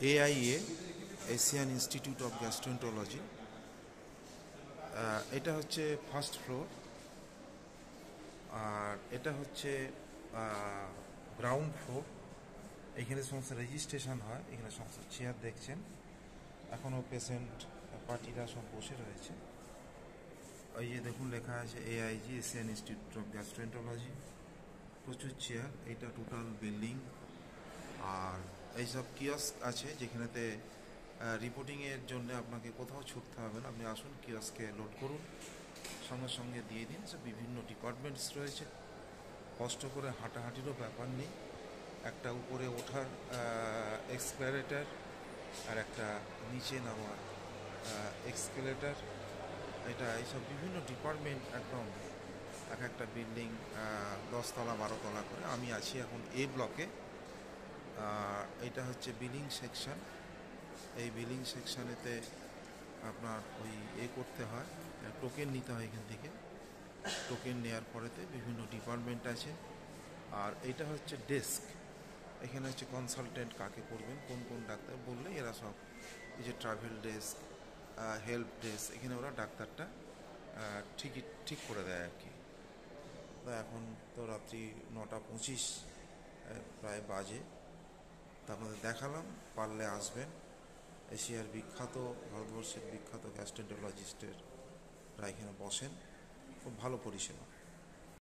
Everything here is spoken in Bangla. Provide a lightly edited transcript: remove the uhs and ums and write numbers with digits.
AIA Asian institute of gastroenterology. এটা হচ্ছে ফার্স্ট ফ্লোর, আর এটা হচ্ছে গ্রাউন্ড ফ্লোর। এখানে সমস্ত রেজিস্ট্রেশন হয়, এখানে সমস্ত চেয়ার দেখছেন, এখনও পেশেন্ট পার্টিরা সব বসে রয়েছে। ওই যে দেখুন লেখা আছে AIG Asian institute of gastroenterology, প্রচুর চেয়ার। এইটা টোটাল বিল্ডিং। আর এইসব কিয়স্ক আছে যেখানেতে রিপোর্টিংয়ের জন্য আপনাকে কোথাও ছুটতে হবে না, আপনি আসুন কিয়স্কে লোড করুন, সঙ্গে সঙ্গে দিয়ে দিন। সব বিভিন্ন ডিপার্টমেন্টস রয়েছে, কষ্ট করে হাঁটাহাঁটিরও ব্যাপার নেই। একটা উপরে ওঠার এক্সক্যালেটার আর একটা নিচে নামার এক্সকেলেটার। এটা এইসব বিভিন্ন ডিপার্টমেন্ট একদম এক একটা বিল্ডিং 10 তলা 12 তলা করে। আমি আছি এখন ব্লকে। এটা হচ্ছে বিলিং সেকশন। এই বিলিং সেকশানেতে আপনার ওই করতে হয়, টোকেন নিতে হয় এখান থেকে। টোকেন নেওয়ার পরেতে বিভিন্ন ডিপার্টমেন্ট আছে। আর এটা হচ্ছে ডেস্ক, এখানে হচ্ছে কনসালটেন্ট কাকে করবেন, কোন কোন ডাক্তার বললে এরা সব, এই যে ট্রাভেল ডেস্ক, হেল্প ডেস্ক, এখানে ওরা ডাক্তারটা ঠিক করে দেয় আর কি। তো এখন তো রাত্রি 9টা 25 প্রায় বাজে। তা আপনাদের দেখালাম, পারলে আসবেন। এশিয়ার বিখ্যাত, ভারতবর্ষের বিখ্যাত গ্যাস্ট্রোএন্টারোলজিস্টেরা এখানে বসেন, খুব ভালো পরিষেবা।